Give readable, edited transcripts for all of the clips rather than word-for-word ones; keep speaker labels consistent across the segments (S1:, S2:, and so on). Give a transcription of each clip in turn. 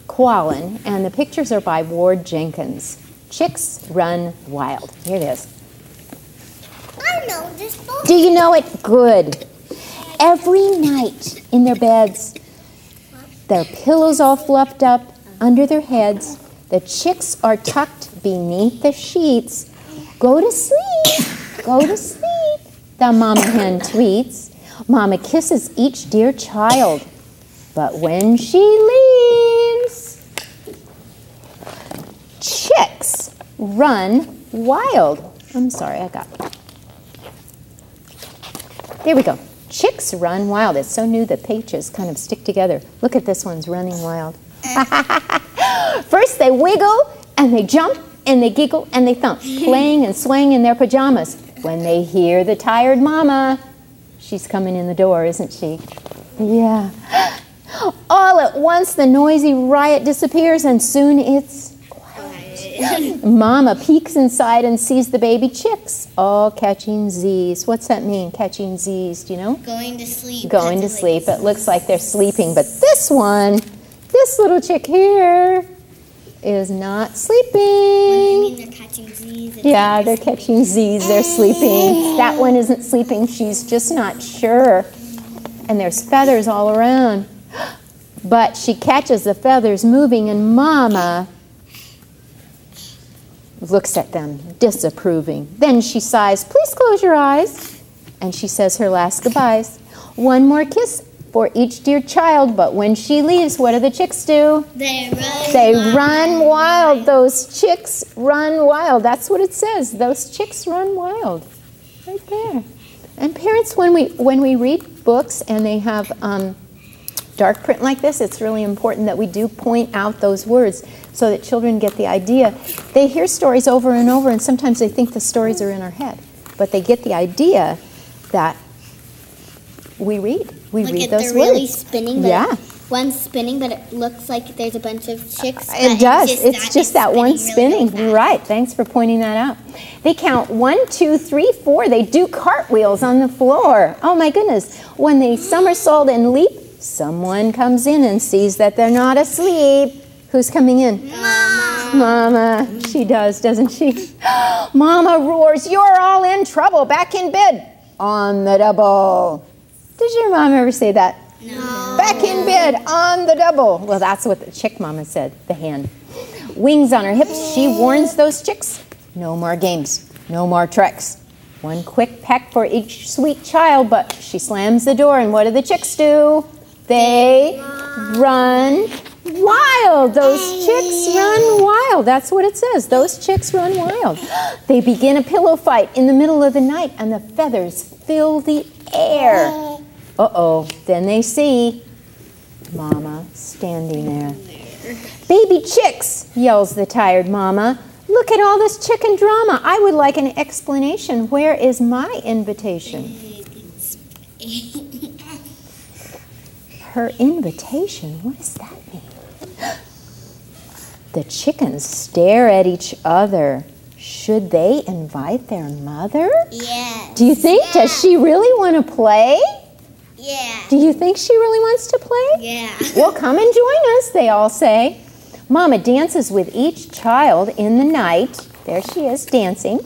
S1: Quallen, and the pictures are by Ward Jenkins. Chicks Run Wild. Here it is.
S2: I know this book.
S1: Do you know it? Good. Every night in their beds, their pillows all fluffed up under their heads, the chicks are tucked beneath the sheets. Go to sleep, go to sleep, the mama hen tweets. Mama kisses each dear child, but when she leaves, chicks run wild. I'm sorry, I got it. There we go. Chicks run wild. It's so new that pages kind of stick together. Look at this one's running wild. First they wiggle and they jump and they giggle and they thump, playing and swaying in their pajamas. When they hear the tired mama, she's coming in the door, isn't she? Yeah. All at once the noisy riot disappears and soon it's quiet. Mama peeks inside and sees the baby chicks all catching Z's. What's that mean, catching Z's? Do you know?
S2: Going to sleep.
S1: Going to sleep. It looks like they're sleeping, but this one, this little chick here, is not sleeping.
S2: I mean, they're catching Z's.
S1: Yeah, they're catching Z's. They're sleeping. That one isn't sleeping. She's just not sure. And there's feathers all around. But she catches the feathers moving, and Mama looks at them, disapproving. Then she sighs, "Please close your eyes." And she says her last goodbyes. One more kiss for each dear child, but when she leaves, what do the chicks do?
S2: They run.
S1: They run wild. Those chicks run wild. That's what it says. Those chicks run wild. Right there. And parents, when we read books and they have dark print like this, it's really important that we do point out those words so that children get the idea. They hear stories over and over, and sometimes they think the stories are in our head, but they get the idea that we read. We read those words.
S2: They're really spinning, but
S1: yeah.
S2: One's spinning, but it looks like there's a bunch of chicks.
S1: It does. It's just that one spinning. Really right. Thanks for pointing that out. They count 1, 2, 3, 4. They do cartwheels on the floor. Oh my goodness. When they somersault and leap, someone comes in and sees that they're not asleep. Who's coming in?
S2: Mama.
S1: Mama. She does, doesn't she? Mama roars, "You're all in trouble. Back in bed. On the double." Did your mom ever say that?
S2: No.
S1: Back in bed, on the double. Well, that's what the chick mama said, the hen. Wings on her hips, she warns those chicks. No more games, no more tricks. One quick peck for each sweet child, but she slams the door, and what do the chicks do? They run wild. Those chicks run wild. That's what it says. Those chicks run wild. They begin a pillow fight in the middle of the night, and the feathers fill the air. Uh-oh. Then they see Mama standing there. "Baby chicks," yells the tired Mama. "Look at all this chicken drama. I would like an explanation. Where is my invitation?" Her invitation? What does that mean? The chickens stare at each other. Should they invite their mother?
S2: Yes.
S1: Do you think? Yeah. Does she really want to play?
S2: Yeah.
S1: Do you think she really wants to play?
S2: Yeah.
S1: Well, come and join us, they all say. Mama dances with each child in the night. There she is, dancing.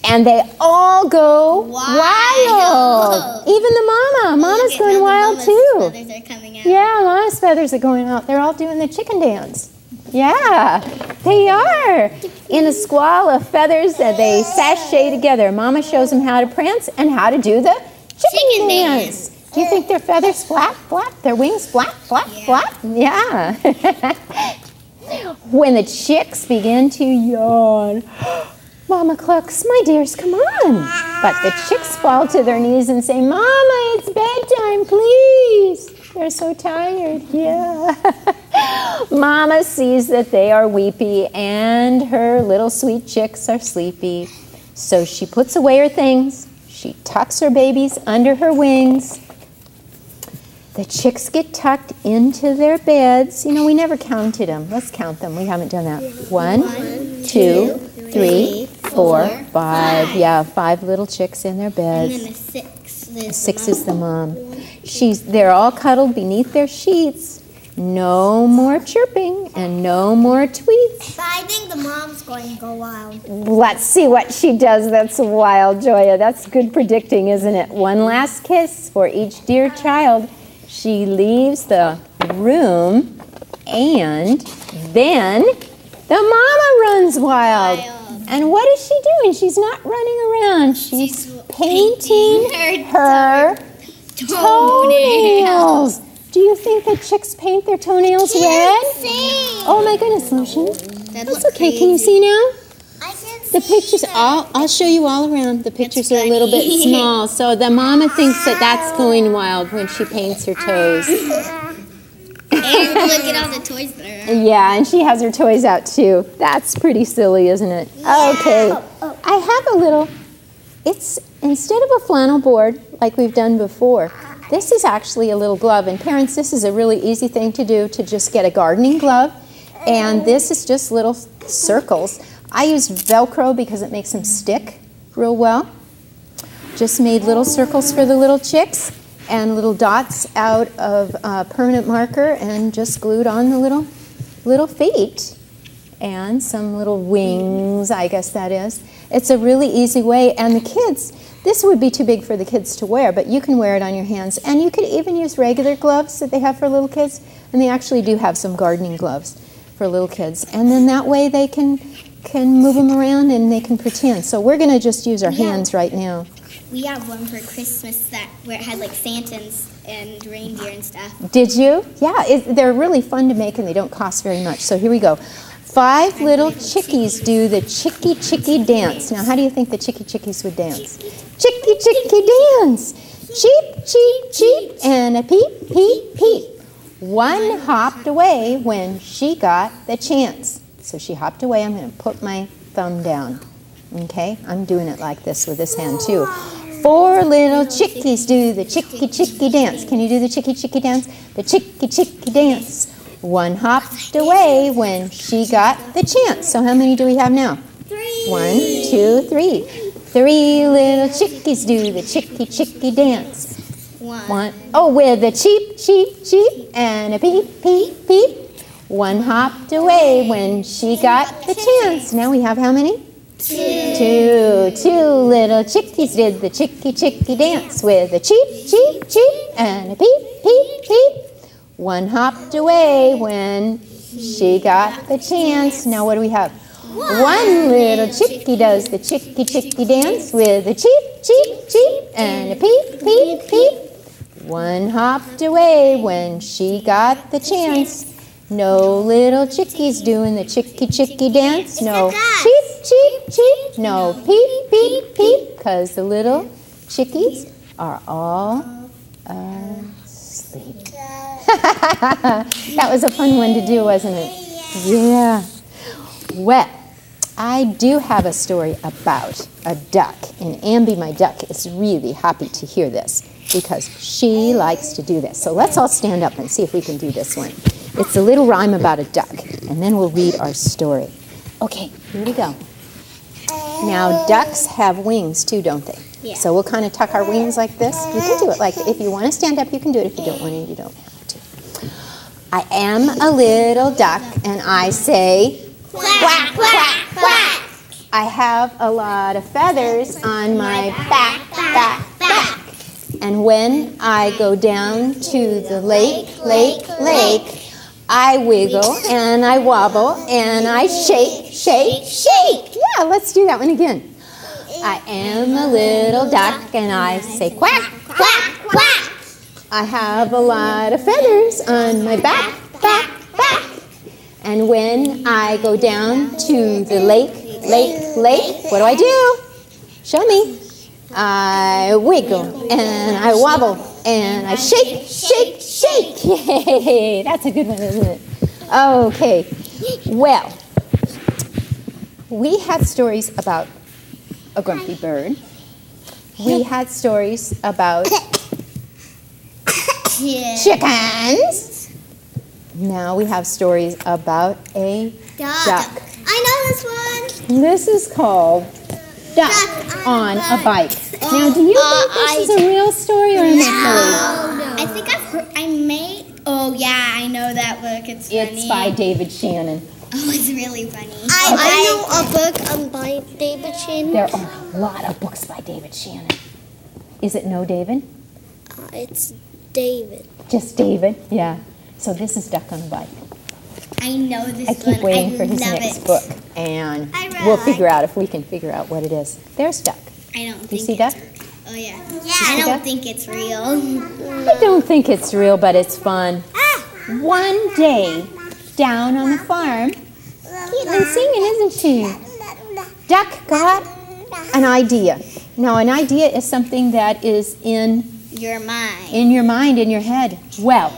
S1: And they all go wild. Even the mama. Mama's going wild too.
S2: Feathers are coming out.
S1: Yeah, Mama's feathers are going out. They're all doing the chicken dance. Yeah, they are. In a squall of feathers, they sashay together. Mama shows them how to prance and how to do the chicken dance. Do you think their feathers flap, flap? Their wings flap, flap, flap? Yeah. When the chicks begin to yawn, Mama clucks, "My dears, come on." But the chicks fall to their knees and say, "Mama, it's bedtime, please." They're so tired. Yeah. Mama sees that they are weepy and her little sweet chicks are sleepy. So she puts away her things. She tucks her babies under her wings. The chicks get tucked into their beds. You know, we never counted them. Let's count them. We haven't done that. 1, 2, 3, 4, 5. Yeah, 5 little chicks in their beds.
S2: And then a 6.
S1: 6 is the mom. They're all cuddled beneath their sheets. No more chirping and no more tweets.
S2: But I think the mom's going to go wild.
S1: Let's see what she does that's wild, Joya. That's good predicting, isn't it? One last kiss for each dear child. She leaves the room, and then the mama runs wild. And what is she doing? She's not running around. She's painting her toenails. Do you think that chicks paint their toenails red? Oh my goodness, Lucian. That's okay. Can you see now?
S2: I can see.
S1: The pictures, I'll show you all around. The pictures are a little bit small. So the mama thinks that that's going wild when she paints her toes.
S2: And look at all the toys that are out.
S1: Yeah, and she has her toys out too. That's pretty silly, isn't it? Okay. I have a little, it's instead of a flannel board like we've done before, this is actually a little glove, and parents, this is a really easy thing to do, to just get a gardening glove, and this is just little circles. I use Velcro because it makes them stick real well. Just made little circles for the little chicks and little dots out of permanent marker and just glued on the little feet and some little wings, I guess that is. It's a really easy way, and the kids, this would be too big for the kids to wear, but you can wear it on your hands. And you could even use regular gloves that they have for little kids. And they actually do have some gardening gloves for little kids. And then that way they can move them around and they can pretend. So we're going to just use our hands right now.
S2: We have one for Christmas where it has like Santas and reindeer and stuff.
S1: Did you? Yeah, they're really fun to make and they don't cost very much. So here we go. 5 little chickies do the chicky chicky dance. Now, how do you think the chicky chickies would dance? Chicky chicky dance. Cheep, cheep, cheep, and a peep, peep, peep. One hopped away when she got the chance. So she hopped away. I'm going to put my thumb down. Okay? I'm doing it like this with this hand too. 4 little chickies do the chicky chicky dance. Can you do the chicky chicky dance? The chicky chicky dance. One hopped away when she got the chance. So how many do we have now?
S2: 3.
S1: 1, 2, 3. 3 little chickies do the chicky chicky dance. 1. Oh, with a cheep, cheep, cheep and a peep, peep, peep. One hopped away when she got the chance. Now we have how many? 2. 2 little chickies did the chicky chicky dance with a cheep, cheep, cheep and a peep, peep, peep. One hopped away when she got the chance. Now what do we have? 1 little chickie does the chicky chicky dance with a cheep, cheep, cheep and a peep, peep, peep. One hopped away when she got the chance. No little chickies doing the chicky chicky dance. No cheep, cheep, cheep. No peep, peep, peep. Because the little chickies are all asleep. That was a fun one to do, wasn't it? Yeah. Well, I do have a story about a duck, and Ambi, my duck, is really happy to hear this because she likes to do this. So let's all stand up and see if we can do this one. It's a little rhyme about a duck, and then we'll read our story. Okay, here we go. Now, ducks have wings too, don't they?
S2: Yeah.
S1: So we'll kind of tuck our wings like this. You can do it like, if you want to stand up, you can do it. If you don't want to, you don't have to. I am a little duck, and I say, quack, quack, quack. I have a lot of feathers on my back, back, back. And when I go down to the lake, lake, lake, I wiggle and I wobble and I shake, shake, shake. Yeah, let's do that one again. I am a little duck and I say quack, quack, quack. I have a lot of feathers on my back, back, back. And when I go down to the lake, lake, lake, what do? Show me. I wiggle and I wobble and I shake, shake, shake. Yay, that's a good one, isn't it? Okay, well, we had stories about a grumpy bird. We had stories about chickens. Now we have stories about a duck.
S2: I know this one.
S1: This is called Duck on a Bike. Now, do you think this is a real story or a mystery?
S2: I I think oh yeah, I know that book. It's funny.
S1: It's by David Shannon.
S2: Oh, it's really funny.
S3: I know a book by David Shannon.
S1: There are a lot of books by David Shannon. Is it no David?
S3: It's David.
S1: Just David? Yeah. So this is Duck on a Bike.
S2: I know this
S1: I
S2: one.
S1: keep waiting for his
S2: love
S1: next
S2: it.
S1: book, and we'll figure out if we can figure out what it is. There's Duck.
S2: I don't think
S1: You see Duck?
S2: Oh yeah.
S3: Yeah.
S2: I
S1: Duck?
S2: don't think it's real.
S1: I don't think it's real, but it's fun. One day, down on the farm, Caitlin's singing, isn't she? Duck got an idea. Now, an idea is something that is in
S2: Your mind.
S1: your mind, in your head. Well,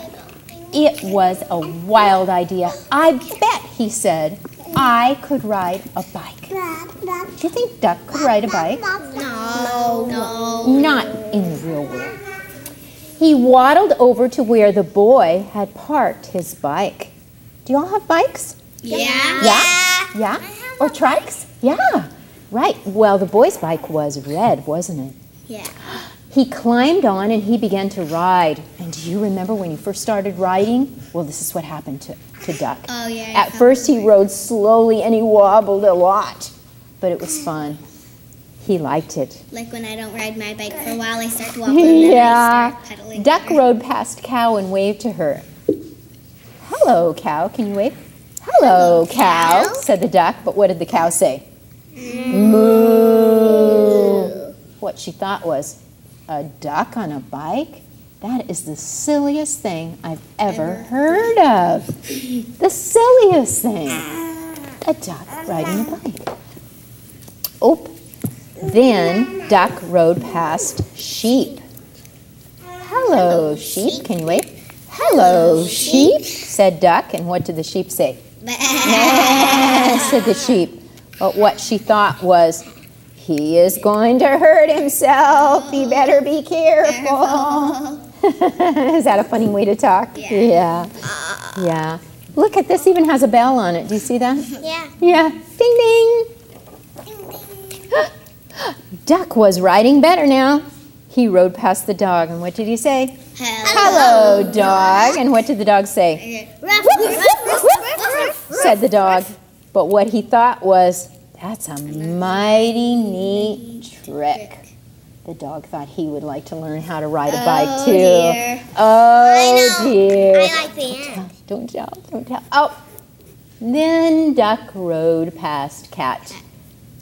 S1: it was a wild idea. I bet, he said, I could ride a bike. Do you think Duck could ride a bike?
S2: No.
S1: Not in the real world. He waddled over to where the boy had parked his bike. Do you all have bikes?
S2: Yeah.
S1: Yeah? Yeah? Or trikes? Yeah. Right. Well, the boy's bike was red, wasn't it?
S2: Yeah.
S1: He climbed on and he began to ride. And do you remember when he first started riding? Well, this is what happened to Duck.
S2: Oh yeah.
S1: At first he rode slowly and he wobbled a lot, but it was fun. He liked it.
S2: Like when I don't ride my bike for a while, I start wobbling and then I
S1: Yeah.
S2: start pedaling.
S1: Duck rode past Cow and waved to her. Hello, Cow. Can you wave? Hello, Cow, said the duck. But what did the cow say? Moo. What she thought was, a duck on a bike? That is the silliest thing I've ever heard of. The silliest thing. A duck riding a bike. Oh, then Duck rode past sheep. Hello, sheep. Can you wave? Hello, sheep, said Duck. And what did the sheep say? Said the sheep. But what she thought was, he is going to hurt himself. He better be careful. Is that a funny way to talk?
S2: Yeah.
S1: Yeah. Look at this, even has a bell on it. Do you see that?
S3: Yeah.
S1: Yeah. Ding, ding. Duck was riding better now. He rode past the dog, and what did he say? Hello, dog. And what did the dog say? Said the dog. But what he thought was, that's a mighty neat trick. The dog thought he would like to learn how to ride a bike too.
S2: Dear.
S1: Oh dear.
S3: I like the end.
S1: Don't tell, don't tell. Oh. Then Duck rode past Cat.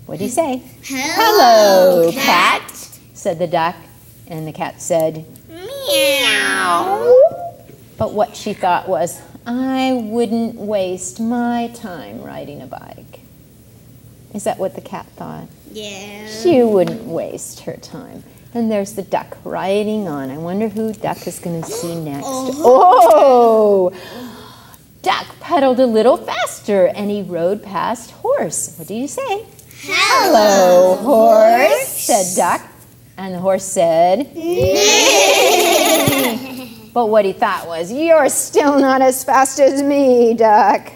S1: What did he say? Hello, Cat, said the duck. And the cat said, meow. But what she thought was, I wouldn't waste my time riding a bike. Is that what the cat thought?
S2: Yeah.
S1: She wouldn't waste her time. And there's the duck riding on. I wonder who Duck is going to see next. Oh! Duck pedaled a little faster and he rode past Horse. What did you say? Hello, Horse, said Duck. And the horse said, neigh. But what he thought was, you're still not as fast as me, Duck.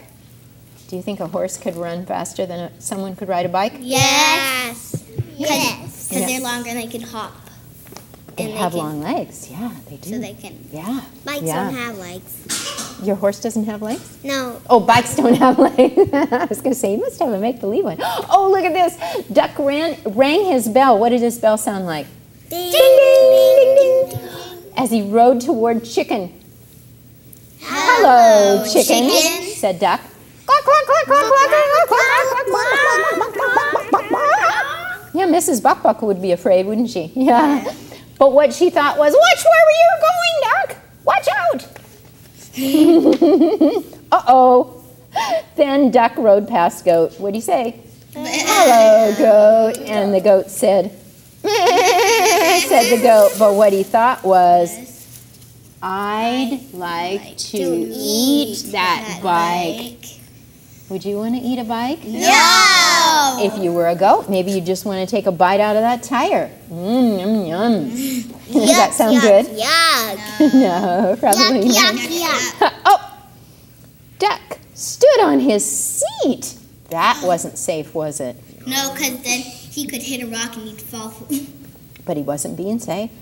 S1: Do you think a horse could run faster than someone could ride a bike?
S2: Yes.
S3: Yes.
S2: Because they're longer and they can hop.
S1: They have long legs. Yeah, they do.
S2: So they can.
S1: Yeah.
S3: Bikes
S1: Yeah.
S3: don't have legs.
S1: Your horse doesn't have legs?
S3: No.
S1: Oh, bikes don't have legs. I was going to say, you must have a make-believe one. Oh, look at this. Duck rang his bell. What did his bell sound like?
S3: Ding,
S1: Ding, ding, ding, ding. As he rode toward Chicken. Hello, chicken, said Duck. Quack, quack, quack, quack, quack, quack, quack, quack, quack, quack. Yeah, Mrs. Buck Buck would be afraid, wouldn't she? Yeah. But what she thought was, watch where you're going, Duck. Watch out. Uh-oh. Then Duck rode past Goat. What'd he say? Hello, Goat. And the goat said, said the goat. But what he thought was, I'd like to eat that bike. Would you want to eat a bike?
S2: No.
S1: If you were a goat, maybe you just want to take a bite out of that tire. Yum, yum. Does that sound good?
S3: Yuck.
S1: No, probably not.
S3: Yuck.
S1: Oh, Duck stood on his seat. That wasn't safe, was it?
S2: No, because then he could hit a rock and he'd fall.
S1: But he wasn't being safe.